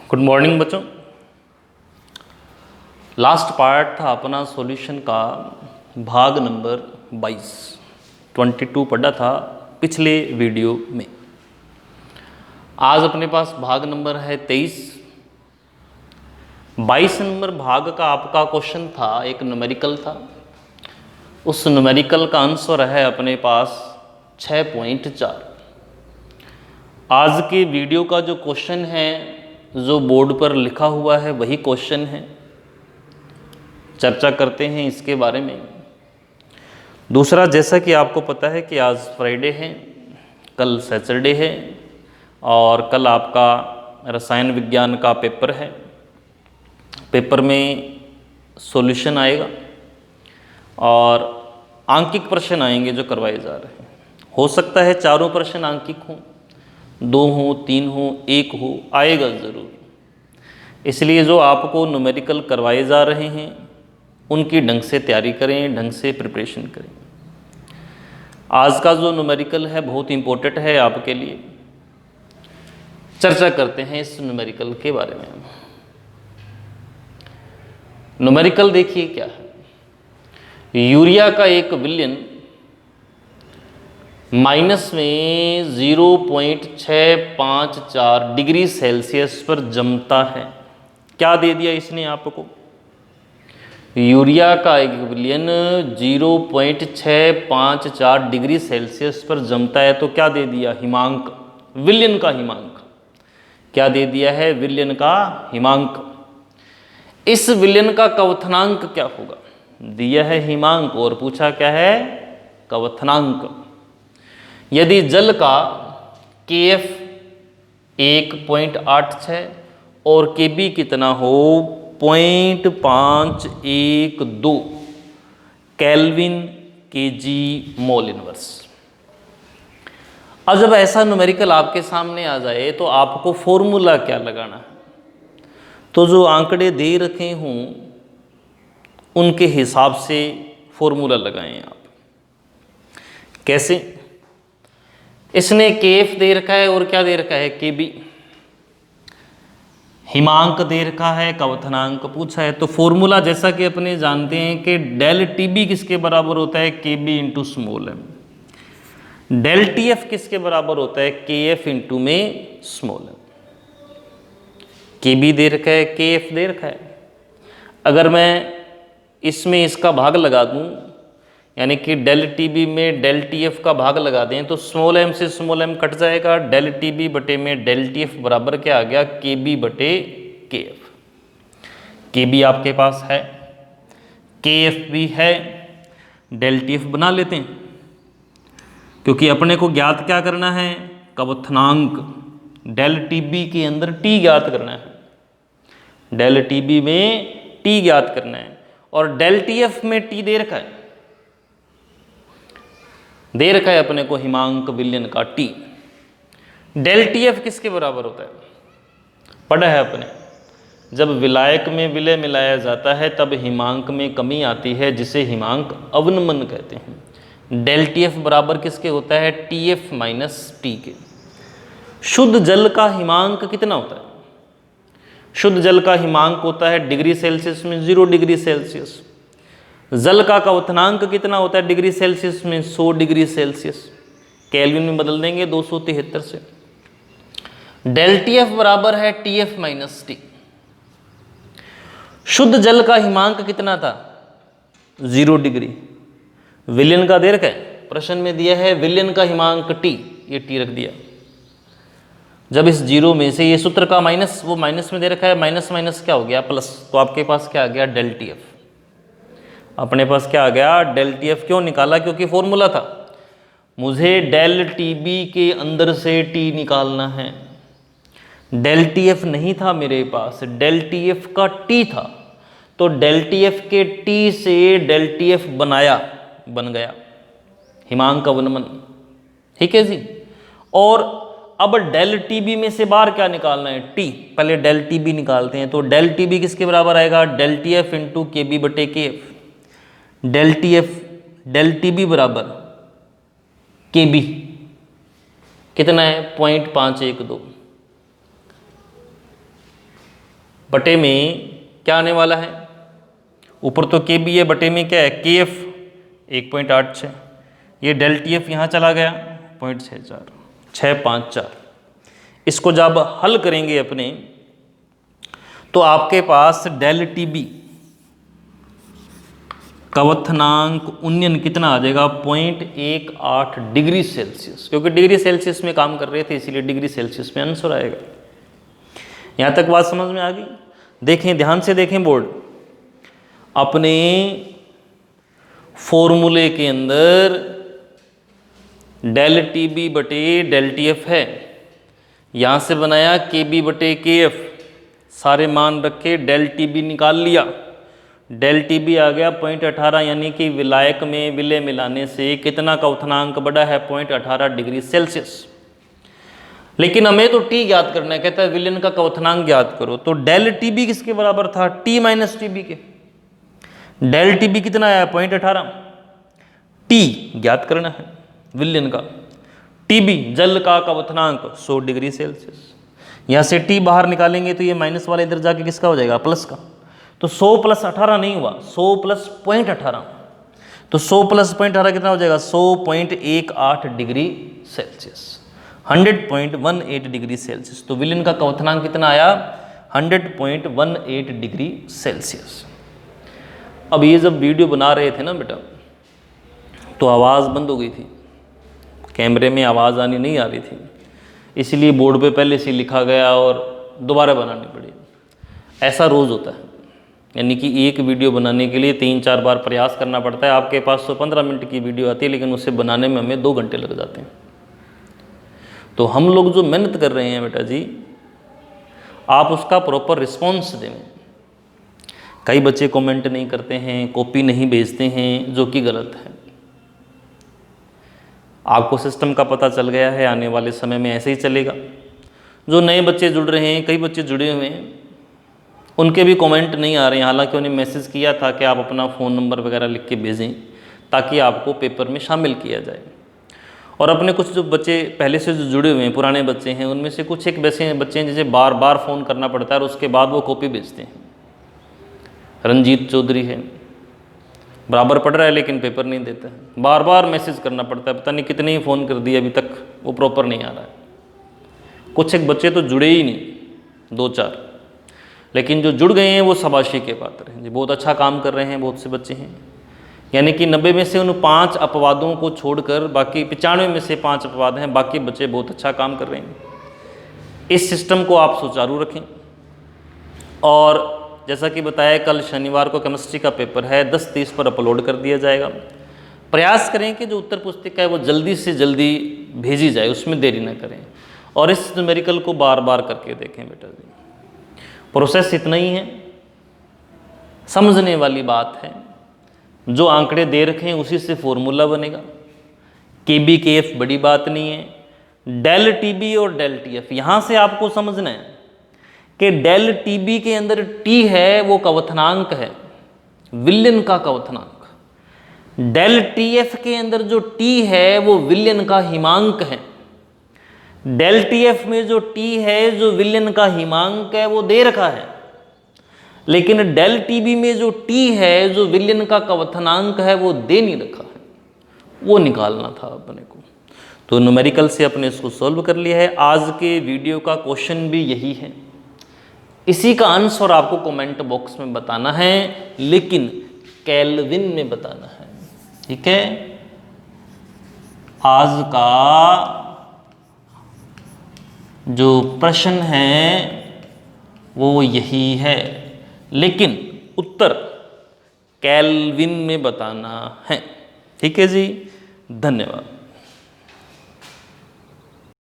Good morning बच्चों। Last part था अपना सॉल्यूशन का भाग नंबर 22 पढ़ा था पिछले वीडियो में। आज अपने पास भाग नंबर है 23। 22 नंबर भाग का आपका क्वेश्चन था, एक न्यूमेरिकल था। उस न्यूमेरिकल का आंसर है अपने पास 6.4। आज के वीडियो का जो क्वेश्चन है, जो बोर्ड पर लिखा हुआ है, वही क्वेश्चन है। चर्चा करते हैं इसके बारे में। दूसरा, जैसा कि आपको पता है कि आज फ्राइडे है, कल सैटरडे है और कल आपका रसायन विज्ञान का पेपर है। पेपर में सॉल्यूशन आएगा और आंकिक प्रश्न आएंगे जो करवाए जा रहे हैं। हो सकता है चारों प्रश्न आंकिक हों, 2 हो, 3 हो, 1 हो, आएगा ज़रूर। इसलिए जो आपको न्यूमेरिकल करवाए जा रहे हैं उनकी ढंग से तैयारी करें, ढंग से प्रिपरेशन करें। आज का जो न्यूमेरिकल है बहुत इम्पोर्टेंट है आपके लिए। चर्चा करते हैं इस न्यूमेरिकल के बारे में। न्यूमेरिकल देखिए क्या है। यूरिया का एक विलयन माइनस में 0.654 डिग्री सेल्सियस पर जमता है। क्या दे दिया इसने आपको? यूरिया का एक विलयन 0.654 डिग्री सेल्सियस पर जमता है, तो क्या दे दिया? हिमांक, विलयन का हिमांक। क्या दे दिया है? विलयन का हिमांक। इस विलयन का क्वथनांक क्या होगा? दिया है हिमांक और पूछा क्या है? क्वथनांक। यदि जल का KF 1.86 और KB कितना हो 0.512 केल्विन kg मोल इनवर्स। अब जब ऐसा न्यूमेरिकल आपके सामने आ जाए तो आपको फॉर्मूला क्या लगाना है? तो जो आंकड़े दे रखे हों उनके हिसाब से फॉर्मूला लगाएं आप। कैसे? इसने KF दे रखा है और क्या दे रखा है? KB। हिमांक दे रखा है, क्वथनांक पूछा है। तो फॉर्मूला जैसा कि अपने जानते हैं कि डेल TB किसके बराबर होता है? KB into small m। Del TF किसके बराबर होता है? KF इंटू में स्मॉल m। KB दे रखा है, KF दे रखा है। अगर मैं इसमें इसका भाग लगा दूं, यानी कि डेल TB में डेल TF का भाग लगा दें, तो स्मॉल m से स्मॉल m कट जाएगा। डेल TB बटे में डेल TF बराबर क्या आ गया? KB बटे KF। KB आपके पास है, KF भी है, डेल TF बना लेते हैं, क्योंकि अपने को ज्ञात क्या करना है? क्वथनांक। डेल TB के अंदर T ज्ञात करना है, डेल TB में T ज्ञात करना है और डेल TF में T दे रखा है, दे रखा है अपने को हिमांक विलयन का T। डेल TF किसके बराबर होता है? पढ़ा है अपने, जब विलायक में विलय मिलाया जाता है तब हिमांक में कमी आती है, जिसे हिमांक अवनमन कहते हैं। डेल TF बराबर किसके होता है? TF माइनस T के। शुद्ध जल का हिमांक कितना होता है? शुद्ध जल का हिमांक होता है डिग्री सेल्सियस में 0 डिग्री सेल्सियस। जल का क्वथनांक कितना होता है डिग्री सेल्सियस में? 100 डिग्री सेल्सियस। केल्विन में बदल देंगे 273 से। डेल TF बराबर है TF माइनस T। शुद्ध जल का हिमांक कितना था? 0 डिग्री। विलयन का दे रखा है, प्रश्न में दिया है विलयन का हिमांक T, ये T रख दिया। जब इस 0 में से ये सूत्र का माइनस, वो माइनस में दे रखा है, माइनस माइनस क्या हो गया? प्लस। तो आपके पास क्या आ गया? Del TF। अपने पास क्या आ गया? Del TF। क्यों निकाला? क्योंकि फॉर्मूला था, मुझे डेल TB के अंदर से T निकालना है। डेल TF नहीं था मेरे पास, डेल TF का T था, तो डेल TF के T से डेल TF बनाया, बन गया हिमांक अवनमन। ठीक है जी। और अब डेल TB में से बाहर क्या निकालना है? T। पहले डेल TB निकालते हैं, तो डेल TB किसके बराबर आएगा? डेल TF इंटू KB बटे KF। Del TF, del TB बराबर KB कितना है? 0.512। बटे में क्या आने वाला है, ऊपर तो के बी है, बटे में क्या है के एफ 1.86, ये डेल टी एफ यहाँ चला गया 0.64, 654। इसको जब हल करेंगे अपने तो आपके पास डेल टी बी कवथनांक उन्नयन कितना आ जाएगा 0.18 डिग्री सेल्सियस, क्योंकि डिग्री सेल्सियस में काम कर रहे थे इसीलिए डिग्री सेल्सियस में आंसर आएगा। यहाँ तक बात समझ में आ गई? देखें, ध्यान से देखें बोर्ड, अपने फॉर्मूले के अंदर डेल टी बी बटे डेल टी एफ है, यहाँ से बनाया के बी बटे के एफ, सारे मान रखे, डेल टी बी निकाल लिया, डेल टी बी आ गया 0.18, यानी कि विलायक में विलय मिलाने से कितना कवथनांक बढ़ा है 0.18 डिग्री सेल्सियस। लेकिन हमें तो टी ज्ञात करना है, कहता है विलयन का कवथनांक ज्ञात करो, तो डेल टी बी किसके बराबर था, टी माइनस टी बी के। डेल टी बी कितना आया 0.18, टी ज्ञात करना है विलयन का, टी बी जल का कवथनांक 100 डिग्री सेल्सियस। यहाँ से टी बाहर निकालेंगे तो ये माइनस वाला इधर जाके किसका हो जाएगा, प्लस का, तो 100 प्लस 18 नहीं हुआ, 100 प्लस 0.18, तो 100 प्लस 0.18 कितना हो जाएगा 100.18 डिग्री सेल्सियस, 100.18 डिग्री सेल्सियस। तो विलयन का कवथनांक कितना आया 100.18 डिग्री सेल्सियस। अब ये जब वीडियो बना रहे थे ना बेटा, तो आवाज़ बंद हो गई थी, कैमरे में आवाज़ आनी नहीं आ रही थी, इसलिए बोर्ड पे पहले से लिखा गया और दोबारा बनानी पड़ी। ऐसा रोज़ होता है, यानी कि एक वीडियो बनाने के लिए 3-4 बार प्रयास करना पड़ता है। आपके पास तो 15 मिनट की वीडियो आती है, लेकिन उसे बनाने में हमें 2 घंटे लग जाते हैं। तो हम लोग जो मेहनत कर रहे हैं बेटा जी, आप उसका प्रॉपर रिस्पॉन्स दें। कई बच्चे कमेंट नहीं करते हैं, कॉपी नहीं भेजते हैं, जो कि गलत है। आपको सिस्टम का पता चल गया है, आने वाले समय में ऐसे ही चलेगा। जो नए बच्चे जुड़ रहे हैं, कई बच्चे जुड़े हुए हैं, उनके भी कमेंट नहीं आ रहे हैं, हालांकि उन्हें मैसेज किया था कि आप अपना फ़ोन नंबर वगैरह लिख के भेजें ताकि आपको पेपर में शामिल किया जाए। और अपने कुछ जो बच्चे पहले से जो जुड़े हुए हैं, पुराने बच्चे हैं, उनमें से कुछ एक वैसे बच्चे हैं जिसे बार बार फ़ोन करना पड़ता है और उसके बाद वो कॉपी भेजते हैं। रंजीत चौधरी है, बराबर पढ़ रहा है लेकिन पेपर नहीं देता है, बार बार मैसेज करना पड़ता है, पता नहीं कितने ही फ़ोन कर दिए, अभी तक वो प्रॉपर नहीं आ रहा है। कुछ एक बच्चे तो जुड़े ही नहीं, 2-4, लेकिन जो जुड़ गए हैं वो शाबाशी के पात्र हैं जी, बहुत अच्छा काम कर रहे हैं। बहुत से बच्चे हैं, यानी कि 90 में से उन 5 अपवादों को छोड़कर बाकी 95 में से 5 अपवाद हैं, बाकी बच्चे बहुत अच्छा काम कर रहे हैं। इस सिस्टम को आप सुचारू रखें। और जैसा कि बताया, कल शनिवार को केमिस्ट्री का पेपर है, 10:30 पर अपलोड कर दिया जाएगा। प्रयास करें कि जो उत्तर पुस्तिका है वो जल्दी से जल्दी भेजी जाए, उसमें देरी न करें, और इस न्यूमेरिकल को बार बार करके देखें बेटा जी। प्रोसेस इतना ही है, समझने वाली बात है। जो आंकड़े दे रखे हैं उसी से फॉर्मूला बनेगा। के बी के एफ बड़ी बात नहीं है, डेल टी बी और डेल टी एफ, यहाँ से आपको समझना है कि डेल टी बी के अंदर टी है वो कवथनांक है, विलयन का कवथनांक। डेल टी एफ के अंदर जो टी है वो विलयन का हिमांक है। डेल टी एफ में जो टी है, जो विलयन का हिमांक है, वो दे रखा है, लेकिन डेल टी बी में जो टी है, जो विलयन का कवथनांक है, वो दे नहीं रखा है, वो निकालना था अपने को। तो न्यूमेरिकल से अपने इसको सॉल्व कर लिया है। आज के वीडियो का क्वेश्चन भी यही है, इसी का आंसर आपको कमेंट बॉक्स में बताना है, लेकिन केल्विन में बताना है, ठीक है। आज का जो प्रश्न है वो यही है, लेकिन उत्तर केल्विन में बताना है, ठीक है जी। धन्यवाद।